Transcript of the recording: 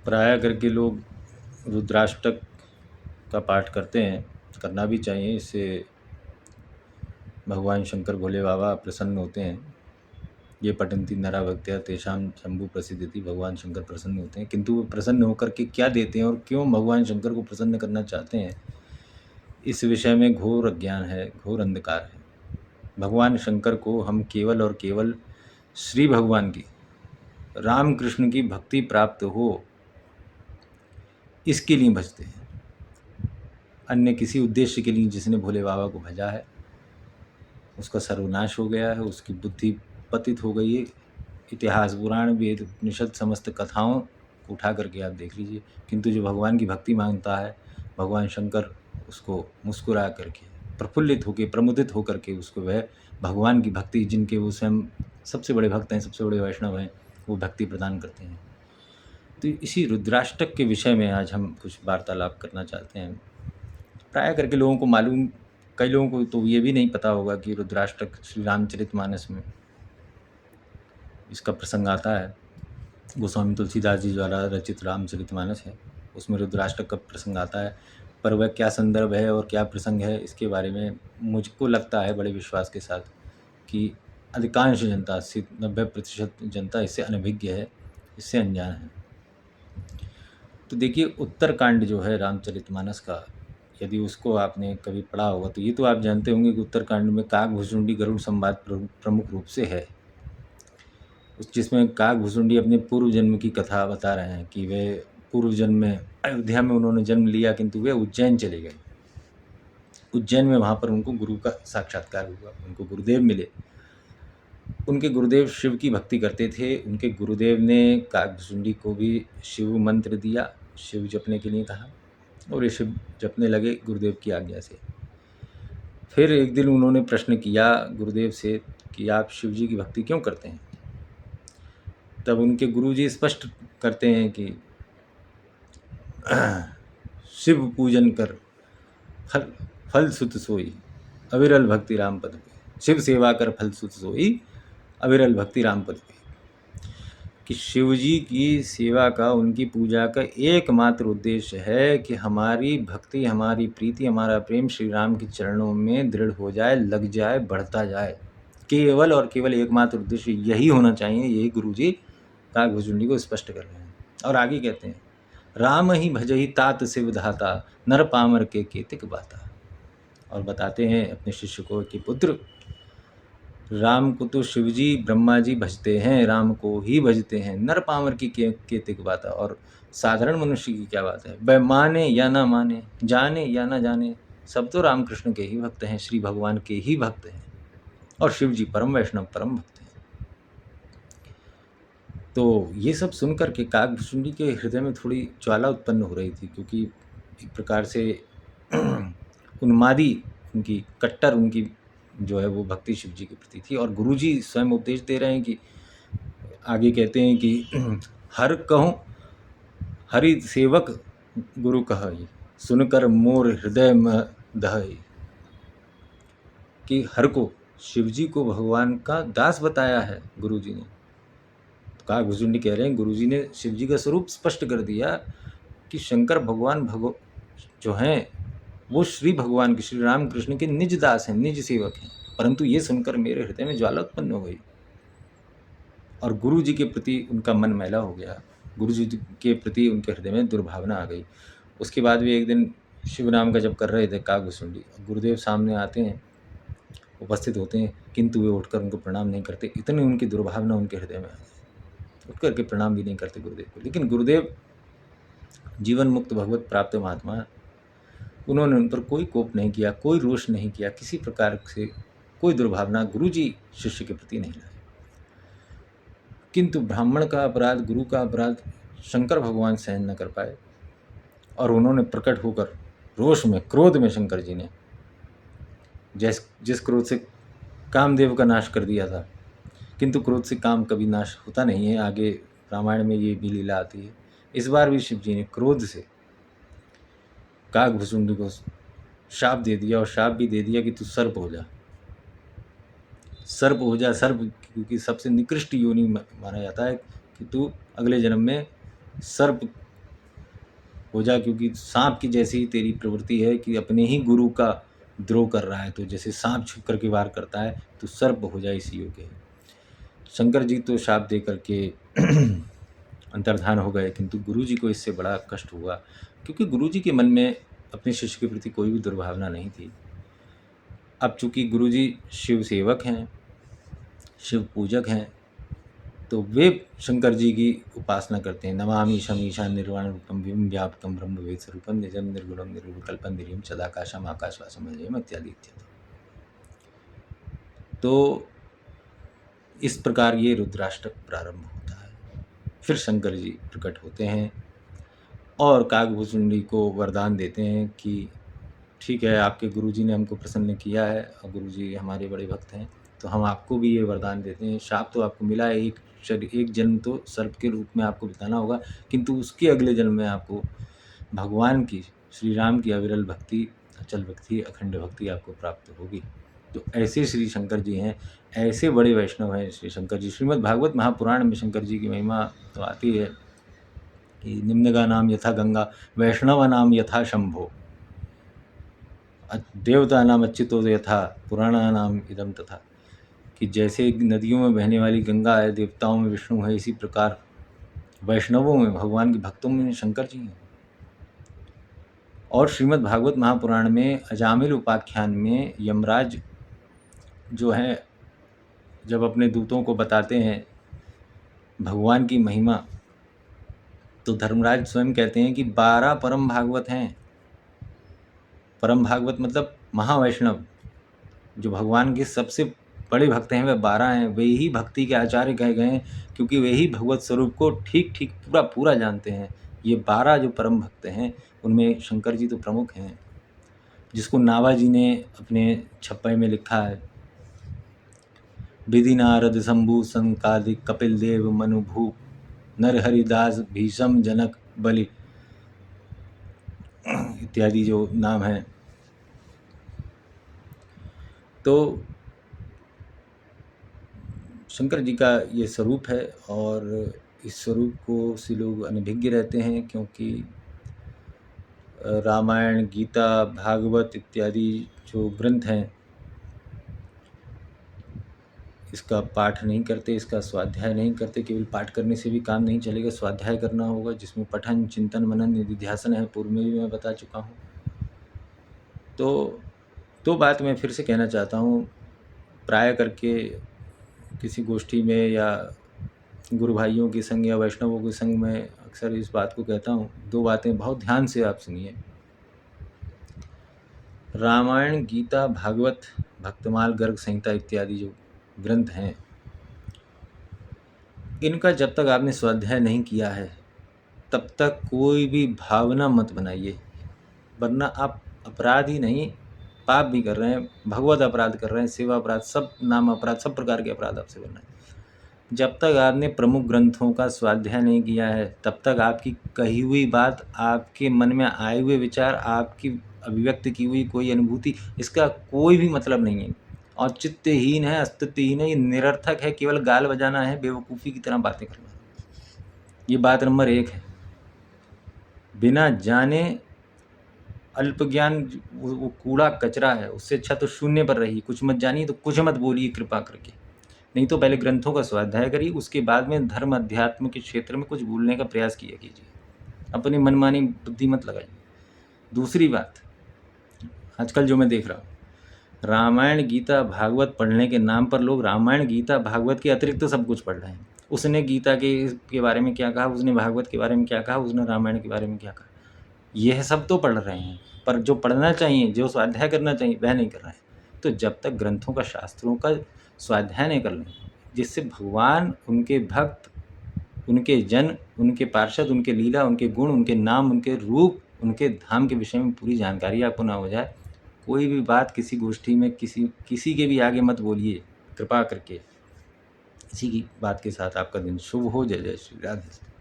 प्रायः करके लोग रुद्राष्टक का पाठ करते हैं, करना भी चाहिए। इससे भगवान शंकर भोले बाबा प्रसन्न होते हैं। ये पठन्ति नरा भक्त्या तेषां शंभु प्रसीदति, भगवान शंकर प्रसन्न होते हैं। किंतु वो प्रसन्न होकर के क्या देते हैं और क्यों भगवान शंकर को प्रसन्न करना चाहते हैं, इस विषय में घोर अज्ञान है, घोर अंधकार है। भगवान शंकर को हम केवल और केवल श्री भगवान की, राम कृष्ण की भक्ति प्राप्त हो, इसके लिए भजते हैं। अन्य किसी उद्देश्य के लिए जिसने भोले बाबा को भजा है, उसका सर्वनाश हो गया है, उसकी बुद्धि पतित हो गई है। इतिहास, पुराण, वेद, उपनिषद, समस्त कथाओं को उठा करके आप देख लीजिए। किंतु जो भगवान की भक्ति मांगता है, भगवान शंकर उसको मुस्कुरा करके, प्रफुल्लित होकर, प्रमुदित होकर के उसको वह भगवान की भक्ति, जिनके वो स्वयं सबसे बड़े भक्त हैं, सबसे बड़े वैष्णव हैं, वो भक्ति प्रदान करते हैं। तो इसी रुद्राष्टक के विषय में आज हम कुछ वार्तालाप करना चाहते हैं। प्राय करके लोगों को मालूम, कई लोगों को तो ये भी नहीं पता होगा कि रुद्राष्टक श्री रामचरितमानस में इसका प्रसंग आता है। गोस्वामी तुलसीदास जी द्वारा रचित रामचरितमानस है, उसमें रुद्राष्टक का प्रसंग आता है। पर वह क्या संदर्भ है और क्या प्रसंग है, इसके बारे में मुझको लगता है बड़े विश्वास के साथ कि अधिकांश जनता, 80-90% जनता इससे अनभिज्ञ है, इससे अनजान है। तो देखिए, उत्तरकांड जो है रामचरितमानस का, यदि उसको आपने कभी पढ़ा होगा तो ये तो आप जानते होंगे कि उत्तरकांड में काग भुसुंडी गरुड़ संवाद प्रमुख रूप से है। जिसमें काग भुसुंडी अपने पूर्व जन्म की कथा बता रहे हैं कि वे पूर्व जन्म में अयोध्या में उन्होंने जन्म लिया, किंतु वे उज्जैन चले गए। उज्जैन में वहाँ पर उनको गुरु का साक्षात्कार हुआ, उनको गुरुदेव मिले। उनके गुरुदेव शिव की भक्ति करते थे। उनके गुरुदेव ने काग भुसुंडी को भी शिव मंत्र दिया, शिव जपने के लिए कहा, और ये शिव जपने लगे गुरुदेव की आज्ञा से। फिर एक दिन उन्होंने प्रश्न किया गुरुदेव से कि आप शिव जी की भक्ति क्यों करते हैं। तब उनके गुरुजी स्पष्ट करते हैं कि शिव पूजन कर फल सुत सोई, अविरल भक्ति राम पद पे। शिव सेवा कर फल सुत सोई, अविरल भक्ति राम पद पे। कि शिव जी की सेवा का, उनकी पूजा का एकमात्र उद्देश्य है कि हमारी भक्ति, हमारी प्रीति, हमारा प्रेम श्री राम के चरणों में दृढ़ हो जाए, लग जाए, बढ़ता जाए। केवल और केवल एकमात्र उद्देश्य यही होना चाहिए। यही गुरु जी काग भुसुंडी को स्पष्ट कर रहे हैं। और आगे कहते हैं, राम ही भजहि तात शिव धाता, नर पामर के केतिक बाता। और बताते हैं अपने शिष्य को कि पुत्र, राम को तो शिवजी ब्रह्मा जी भजते हैं, राम को ही भजते हैं, नर पामर की केतिक बात है। और साधारण मनुष्य की क्या बात है, वह माने या ना माने, जाने या ना जाने, सब तो रामकृष्ण के ही भक्त हैं, श्री भगवान के ही भक्त हैं। और शिव जी परम वैष्णव, परम भक्त हैं। तो ये सब सुनकर के काग भुसुंडी के हृदय में थोड़ी ज्वाला उत्पन्न हो रही थी, क्योंकि एक प्रकार से उन्मादी, उनकी कट्टर, उनकी जो है वो भक्ति शिव जी के प्रति थी। और गुरुजी स्वयं उपदेश दे रहे हैं कि, आगे कहते हैं कि हर कहूँ हरि सेवक गुरु कहई, सुनकर मोर हृदय में दहई। कि हर को, शिव जी को भगवान का दास बताया है गुरु जी ने। तो काग भुसुंडी कह रहे हैं गुरु जी ने शिव जी का स्वरूप स्पष्ट कर दिया कि शंकर भगवान जो हैं वो श्री भगवान के, श्री राम कृष्ण के निज दास हैं, निज सेवक हैं। परंतु ये सुनकर मेरे हृदय में ज्वाला उत्पन्न हो गई और गुरु जी के प्रति उनका मन मैला हो गया, गुरु जी के प्रति उनके हृदय में दुर्भावना आ गई। उसके बाद भी एक दिन शिव नाम का जप कर रहे थे काग भुसुंडी, गुरुदेव सामने आते हैं, उपस्थित होते हैं, किंतु वे उठकर उनको प्रणाम नहीं करते। इतनी उनकी दुर्भावना उनके हृदय में आ गई, उठ करके प्रणाम भी नहीं करते गुरुदेव को। लेकिन गुरुदेव जीवन मुक्त भगवत प्राप्त महात्मा, उन्होंने उन पर कोई कोप नहीं किया, कोई रोष नहीं किया, किसी प्रकार से कोई दुर्भावना गुरु जी शिष्य के प्रति नहीं लाए। किंतु ब्राह्मण का अपराध, गुरु का अपराध शंकर भगवान सहन न कर पाए और उन्होंने प्रकट होकर रोष में, क्रोध में, शंकर जी ने जिस क्रोध से कामदेव का नाश कर दिया था, किंतु क्रोध से काम कभी नाश होता नहीं है, आगे रामायण में ये भी लीला आती है। इस बार भी शिव जी ने क्रोध से काग भुसुंडी को शाप दे दिया, और शाप भी दे दिया कि तू सर्प हो जा, सर्प हो जा। सर्प क्योंकि सबसे निकृष्ट योनि माना जाता है कि तू अगले जन्म में सर्प हो जा, क्योंकि सांप की जैसी तेरी प्रवृत्ति है कि अपने ही गुरु का द्रोह कर रहा है, तो जैसे सांप छुप करके वार करता है तो सर्प हो जाए इसी योग्य है। शंकर जी तो शाप दे करके अंतर्धान हो गए, किंतु गुरु जी को इससे बड़ा कष्ट हुआ, क्योंकि गुरु जी के मन में अपने शिष्य के प्रति कोई भी दुर्भावना नहीं थी। अब चूंकि गुरु जी शिव सेवक हैं, शिव पूजक हैं, तो वे शंकर जी की उपासना करते हैं। नमामि शम ईशान निर्वाण रूपम विम व्यापकम ब्रह्म वेद स्वरूपम निजम निर्गुणम निर्विकल्पम निर्यम सदाकाशम आकाशवासम अजयम इत्यादि इत्यादि। तो इस प्रकार ये रुद्राष्टक प्रारंभ होता है। फिर शंकर जी प्रकट होते हैं और काकभूषुंडी को वरदान देते हैं कि ठीक है, आपके गुरुजी ने हमको प्रसन्न किया है और गुरुजी हमारे बड़े भक्त हैं, तो हम आपको भी ये वरदान देते हैं। शाप तो आपको मिला है, एक जन्म तो सर्प के रूप में आपको बिताना होगा, किंतु उसके अगले जन्म में आपको भगवान की, श्री राम की अविरल भक्ति, अचल भक्ति, अखंड भक्ति आपको प्राप्त होगी। तो ऐसे श्री शंकर जी हैं, ऐसे बड़े वैष्णव हैं श्री शंकर जी। श्रीमद् भागवत महापुराण में शंकर जी की महिमा तो आती है कि निम्नगा नाम यथा गंगा, वैष्णव नाम यथा शंभो, देवता नाम अच्युतो यथा, पुराणा नाम इदम तथा, कि जैसे नदियों में बहने वाली गंगा है, देवताओं में विष्णु है, इसी प्रकार वैष्णवों में, भगवान के भक्तों में शंकर जी हैं। और श्रीमद् भागवत महापुराण में अजामिल उपाख्यान में यमराज जो है, जब अपने दूतों को बताते हैं भगवान की महिमा, तो धर्मराज स्वयं कहते हैं कि 12 परम भागवत हैं। परम भागवत मतलब महावैष्णव, जो भगवान के सबसे बड़े भक्त हैं, वे 12 हैं। वे ही भक्ति के आचार्य कहे गए हैं, क्योंकि वे ही भगवत स्वरूप को ठीक ठीक पूरा पूरा जानते हैं। ये 12 जो परम भक्त हैं, उनमें शंकर जी तो प्रमुख हैं, जिसको नाभाजी ने अपने छप्पे में लिखा है। विधि नारद शंभु संकादिक कपिल देव मनु भूप नर हरिदास भीषम जनक बलि इत्यादि जो नाम हैं। तो शंकर जी का ये स्वरूप है, और इस स्वरूप को से लोग अनभिज्ञ रहते हैं, क्योंकि रामायण, गीता, भागवत इत्यादि जो ग्रंथ हैं, इसका पाठ नहीं करते, इसका स्वाध्याय नहीं करते। केवल पाठ करने से भी काम नहीं चलेगा, स्वाध्याय करना होगा, जिसमें पठन, चिंतन, मनन, निधिध्यासन है। पूर्व में भी मैं बता चुका हूँ। तो बात मैं फिर से कहना चाहता हूँ, प्राय करके किसी गोष्ठी में या गुरु भाइयों के संग या वैष्णवों के संग में अक्सर इस बात को कहता हूँ। 2 बातें बहुत ध्यान से आप सुनिए। रामायण, गीता, भागवत, भक्तमाल, गर्ग संहिता इत्यादि जो ग्रंथ हैं, इनका जब तक आपने स्वाध्याय नहीं किया है, तब तक कोई भी भावना मत बनाइए, वरना आप अपराध ही नहीं, पाप भी कर रहे हैं, भगवत अपराध कर रहे हैं, सेवा अपराध, सब नाम अपराध, सब प्रकार के अपराध आपसे करना है। जब तक आपने प्रमुख ग्रंथों का स्वाध्याय नहीं किया है, तब तक आपकी कही हुई बात, आपके मन में आए हुए विचार, आपकी अभिव्यक्त की हुई कोई अनुभूति, इसका कोई भी मतलब नहीं है, और चित्तहीन है, अस्तित्वहीन है, ये निरर्थक है, केवल गाल बजाना है, बेवकूफ़ी की तरह बातें करना है। ये बात नंबर 1 है। बिना जाने अल्प ज्ञान वो कूड़ा कचरा है, उससे अच्छा तो शून्य पर रहिए। कुछ मत जानिए तो कुछ मत बोलिए कृपा करके। नहीं तो पहले ग्रंथों का स्वाध्याय करिए, उसके बाद में धर्म अध्यात्म के क्षेत्र में कुछ बोलने का प्रयास किया कीजिए। अपनी मनमानी बुद्धि मत लगाइए। दूसरी बात, आजकल जो मैं देख रहा हूँ, रामायण, गीता, भागवत पढ़ने के नाम पर लोग रामायण, गीता, भागवत के अतिरिक्त तो सब कुछ पढ़ रहे हैं। उसने गीता के बारे में क्या कहा, उसने भागवत के बारे में क्या कहा, उसने रामायण के बारे में क्या कहा, यह सब तो पढ़ रहे हैं, पर जो पढ़ना चाहिए, जो स्वाध्याय करना चाहिए, वह नहीं कर रहे हैं। तो जब तक ग्रंथों का, शास्त्रों का स्वाध्याय नहीं कर लें, जिससे भगवान, उनके भक्त, उनके जन, उनके पार्षद, उनके लीला, उनके गुण, उनके नाम, उनके रूप, उनके धाम के विषय में पूरी जानकारी आपको ना हो जाए, कोई भी बात किसी गोष्ठी में किसी के भी आगे मत बोलिए, कृपा करके। इसी की बात के साथ आपका दिन शुभ हो। जय जय श्री राधे।